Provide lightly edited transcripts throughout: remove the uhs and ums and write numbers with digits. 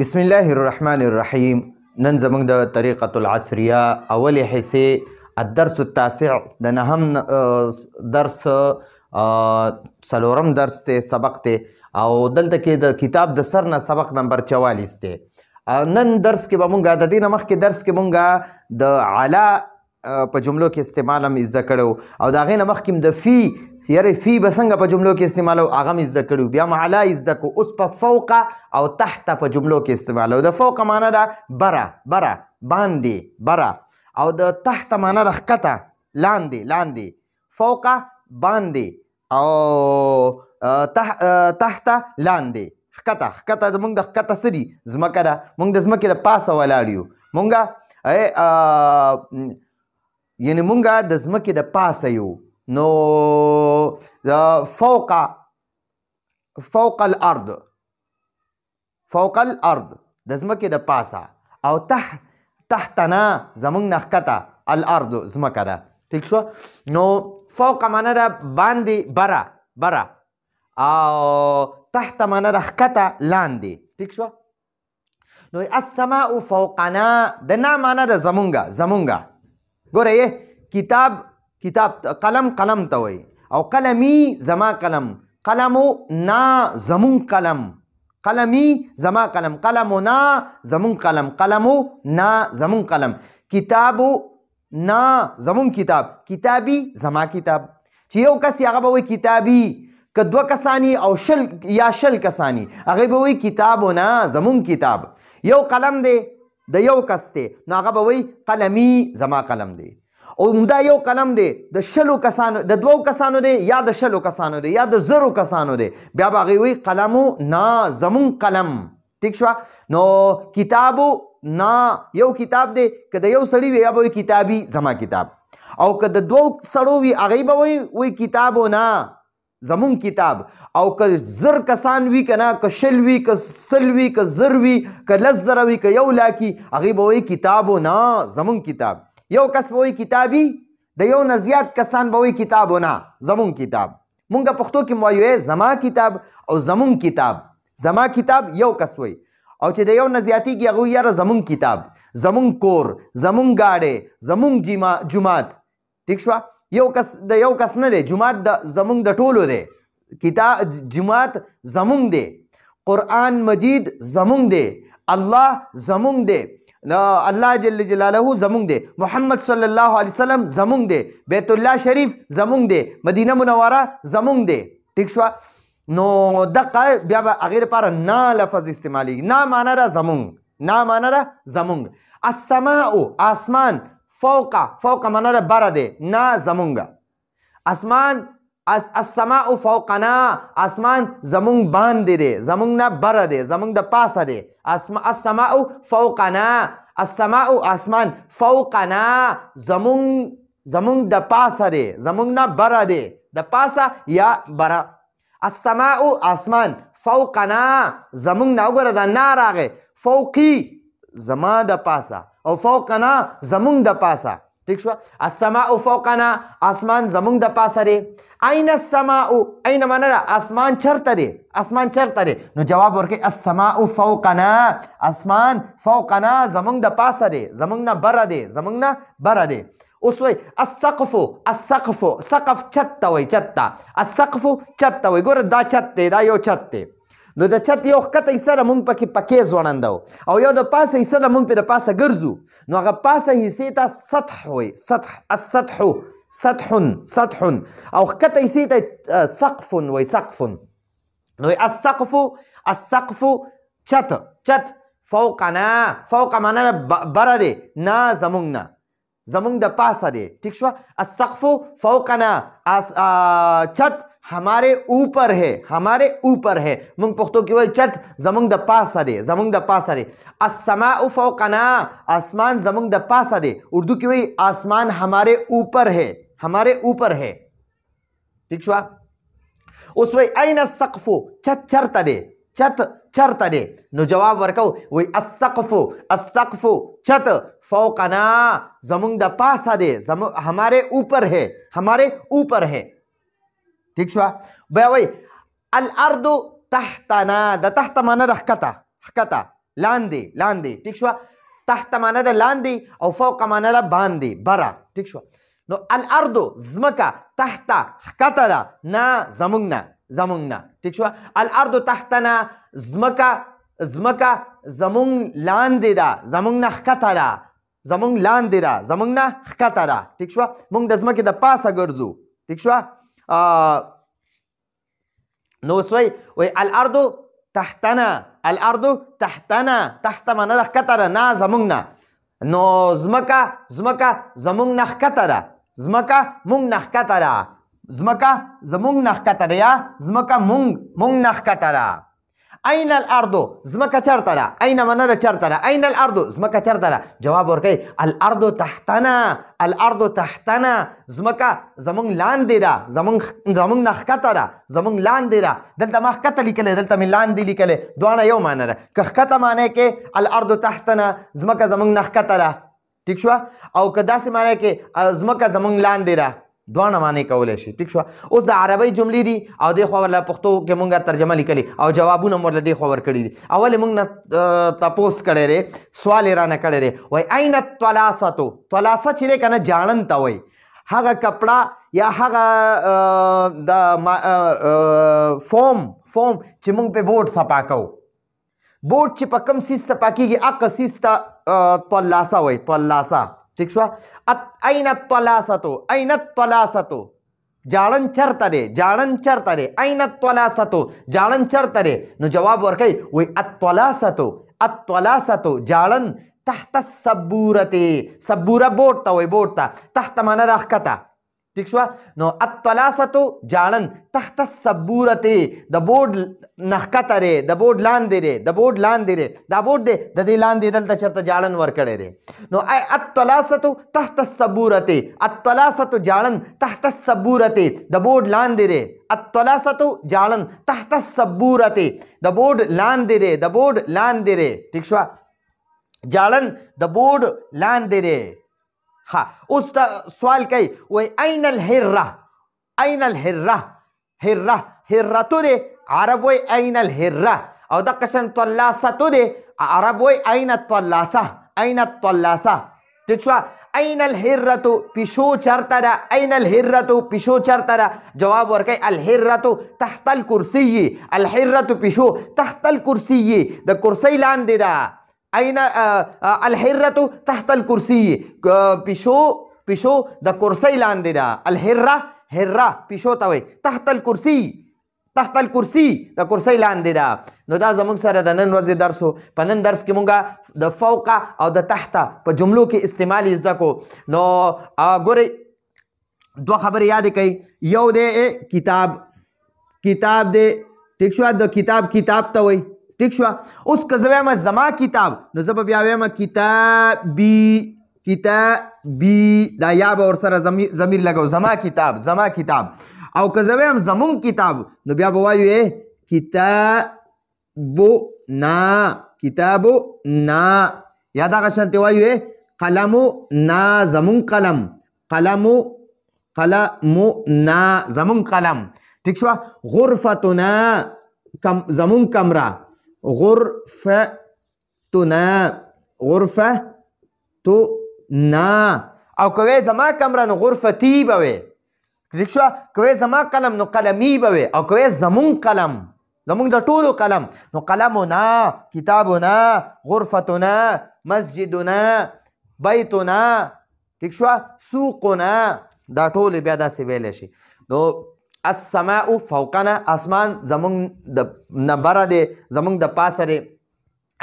بسم الله الرحمن الرحیم. نن زموږ د طریقة العصریه اولې حصې الدرس التاسع د نهم درس څلورم درس ته سبق ته او دلته کې د کتاب د سر نه سبق نمبر 44 ته. نن درس کې به مونږ د دې نه مخکې درس کې مونږ د علا په جملو کې استعمال هم زده کړو او د هغې نه مخکې د فی یاره فی به څنګه په جملو کې استعمالو هغه هم زده کړو. بیا مو علا زده کړو. اوس په فوقه او تحت په جملو کې استعمالو. د فوقه معنا ده بره بره باندې بره او د تحت معنا ده ښکته لاندې لاندې. فوقه باندې او تحت لاندې ښکته ښکته. زموږ د ښکته څه دي؟ ځمکه ده. موږ د ځمکې د پاسه ولاړ یو. مونږ یعنې مونږ د ځمکې د پاسه یو. نو فوق الارض فوق الارض د ځمکې د پاسه او تحتنا زمونږ نه ښکته الارض ځمکه ده. ټیک شو؟ نو فوق معنا ده باندې بره بره او تحت معنا ده ښکته لاندې. ټیک شو؟ نو السماء فوقنا د نا معنا ده زمونږه زمونږه. ګوره کتاب کتاب قلم قلم ته وایي او قلمی زما قلم قلمو نا زمون قلم قلمی زما قلم قلمو نا زمون قلم قلمو نا زمون قلم کتابو نا زمون کتاب کتابی زما کتاب. چې یو کس هغه به وایي کتابی، که دوه کسانی او شل کسانی هغه به وایي کتابو نا زمون کتاب. یو قلم دی د یو کس دی نو هغه به وایي قلمی زما قلم دی. او دا یو قلم دی د شلو کسانو د دوو کسانو دی یا د شلو کسانو دی یا د زرو کسانو دی بیا به هغوی وایي قلمو نا زمون قلم. ټیک شوه؟ نو کتابو نا یو کتاب دی که د یو سړي وي یا به وایي کتابي زما کتاب او که د دوو سړو وي هغوی به وایي کتابو نا زمون کتاب او که زر کسان وي که نه که شل وي که سل وي که زر وي که لس زره وي که یو لاکي هغوی به وایي کتابو نا زمون کتاب. یو کس به وایي کتابي د یو نه زیات کسان به وایي کتابونه زمون کتاب. مونږ پښتو کې وایو زما کتاب او زمون کتاب. زما کتاب یو کس وایي او چې د یو نه زیاتېږي هغه وایي یاره زمون کتاب زمون کور زمون ګاډی زمون جومات. ټیک شوه؟ یو کس د یو کس نه دی. جومات د زمون د ټولو دی. کتاب جومات زمون دی. قرآن مجید زمون دی. الله زمون دی. الله جل جلاله زمونږ دی. محمد صلی الله علیه وسلم زمونږ دی. بیت الله شریف زمونږ دی. مدینه منوره زمونږ دی. ټیک شوه؟ نو دقه بیا به هغې لپاره نا لفظ استعمالیږي. نا معنا ده زمونږ نا معنا ده زمونږ. السماء آسمان فوقه فوقه معنا ده بره دی نا زمونږه. اسمان السماء فوقنا اسمان زمونږ باندې دی زمونږ نه بره دی زمونږ د پاسه دی. السماء فوقنا السماء اسمان فوقنا زمونږ د پاسه دی زمونږ نه بره دی د پاسه یا بره. السماء اسمان فوقنا زمونږ نه وګوره دا نا راغی فوقي زما د پاسه او فوقنا زمونږ د پاسه. ٹھیک شو؟ السماء فوقنا آسمان زمونږ د پاسه دی. این السماء این معنا ده آسمان چرته دی آسمان چرته دی. نو جواب ورکړئ السماء فوقنا اسمان فوقنا زمونږ د پاسه دی زمونږ نه بره دی زمونږ نه بره دی. اوس وایي السقف السقف سقف چت ته وایي چت ته. السقف چت ته وایي. ګوره دا چت دی دا یو چت دی. نو د چت یو ښکته حصه ده مونږ پکې ځوړندو او یو د پاسه حصه ده مونږ پرې د پاسه ګرځو نو هغه پاسه حصې ته سطح وایي. سطح السطح سطح سطح او ښکته حصې ته سقف وایي سقف. نو السقف السقف چت چت فوقنا فوقه معنا بره دی نا زمونږ نه زمونږ د پاسه دی. ٹھیک شوه؟ السقف فوقنا چت ہمارے اوپر ہے ہمارے اوپر ہے. مونږ پښتو کې وایي چت زمونږ د پاسه دی زمونږ د پاسه دی. السماء فوقنا آسمان زمونږ د پاسه دی. اردو کې وایي آسمان ہمارے اوپر ہے ہمارے اوپر ہے. ٹھیک شوه؟ اوس وایي این السقف چت چرته دی چت چرته دی. نو جواب ورکو وایي السقف السقف چت فوقنا زمونږ د پاسه دی ہمارے اوپر ہے ہمارے اوپر ہے. ٹھیک شوه؟ بیا وایي الارض تحتنا د تحت معنا د ښکته ښکته لاندې لاندې ټیک شو تحت معنا ده لاندې او فوق معنا ده باندې بره ټیک شو نو الارض زمکه تحت ښکته ده نه زمونږ نه ټیک شو الارض تحتنا زمکه زمونږ لاندې ده زمونږ نه ښکته ده زمونږ لاندې ده زمونږ نه ښکته ده ټیک شو مونږ د ځمکې د پاسه ګرځو ټیک شو نو اوس وایي الارض تحتنا تحت معنا ده ښکته ده نه زمونږ نه نو ځمکه زمونږ نه ښکته ده ځمکه مونږ نه ښکته ده ځمکه زمونږ نه ښکته ده یا ځمکه مونږ نه ښکته ده اين الارض زمکه چرته ده اين معنا ده چرته ده اين الارض زمکه چرته ده جواب ورکوي الارض تحتنا زمکه زمونږ لاندې ده زمونږ نه ښکته ده زمونږ لاندې ده دلته ما ښکته لیکلی دلته مې لاندې لیکلی دواړه یو معنا ده که ښکته معنی کې الارض تحتنا زمکه زمونږ نه ښکته ده ټیک شوه او که داسې معنی کې زمکه زمونږ لاندې ده دواړه معنی کولی شي ټیک شوه اوس د عربۍ جملې دي او دې خوا ورله پښتو کې مونږ ترجمه لیکلي او جوابونه مو ورله دې خوا ورکړي دي اول یې مونږ نه تپوس کړی دی سوال یې رانه کړی دی وایي این الطلاسة طلاسه چې دی که نه جاړن ته وایي هغه کپړه یا هغه د فوم چې مونږ پې بوټ صفا کوو بوټ چې په کوم سیز صفا کېږي هغه سیز ته طلاسه وایي طلاسه ٹھیک شو این الطلاسة جاړن چرته دی این الطلاسة جاړن چرته دی نو جواب ورکوي وایي الطلاسة جاړن تحت السبورة سبوره بوټ ته وایي بوټ ته تحت معنا ده ښکته ٹھیک شو نو الطلاسة جاړن تحت السبورة د بوډ نه ښکته دی د بوډ لاندې دی دا بوډ دی د دې لاندې دلته چېرته جاړن ورکړی دی نو الطلاسة تحت السبورة الطلاسة جاړن تحت السبورة د بوډ لاندې دی الطلاسة جاړن تحت السبورة د بوډ لاندې دی ٹھیک شو جاړن د بوډ لاندې دی ها اوس سوال کوي وایي این الهره هرتو دی عرب وایي این الهره او دقه شان طلاستو دی عرب وایي این الطلاسه ټیک شوه این الهرة پیشو چرته ده این الهرة پیشو چرته ده جواب ورکوي الهرة تحت الکرسي الهرة پیشو تحت الکرسي د کرسۍ لاندې ده این الهرة تحت الکرسي پیشو د کرسۍ لاندې ده هره پیشو ته وایي تحت الکرسي د کرسۍ لاندې ده نو دا زموږ سره د نن ورځې درس و په نن درس کې مونږ د فوقه او د تحته په جملو کې استعمال یې زده کو نو ګورئ دوه خبرې یادې کوئ یو دی کتاب دی ټیک شوه د کتاب ته وایي ٹھیک شو اوس که زه وایم زما کتاب نو زه به بیا وایم کتابي دا یا به ورسره ضمیر لګو زما کتاب او که زه وایم زمونږ کتاب نو بیا به وایو کتابنا یا دغه شانتې وایو قلمنا زمونږ قلمنا زمونږ قلم ٹھیک شو غرفتنا زمونږ کمره غرفتنا او که زما کمره نو غرفتي به وي ٹھیک شو که زما قلم نو قلمي به وي او که زمونږ قلم زمونږ د ټولو قلم نو قلمنا کتابنا غرفتنا مسجدنا بیتنا ٹھیک شو سوقنا دا ټول بیا داسې ویلی شي نو السماء فوقنا اسمان زمونږ د نه بره دی زمونږ د پاسه دی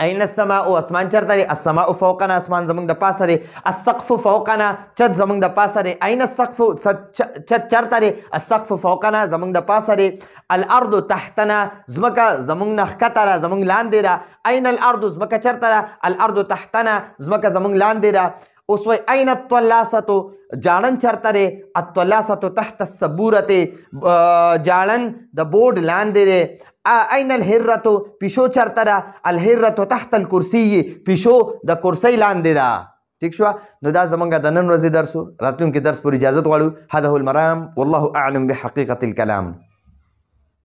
این السماء اسمان چرته دی السماء فوقنا اسمان زمونږ د پاسه دی السقف فوقنا چت زمونږ د پاسه دی این السقف چت چرته دی السقف فوقنا زمونږ د پاسه دی الارض تحتنا زمکه زمونږ نه ښکته ده زمونږ لاندې ده این الارض زمکه چرته ده الارض تحتنا زمکه زمونږ لاندې ده اوس وایي این الطلاسة جاړن چرته دی الطلاسة تحت السبورة جاړن د بوډ لاندې دی این الهرة پیشو چرته ده الهرة تحت الکرسي پیشو د کرسۍ لاندې ده ٹھیک شو نو دا زمونږ د نن ورځې درس و راتلونکي درس پورې اجازت غواړو هذا هو المرام والله اعلم بحقیقة الكلام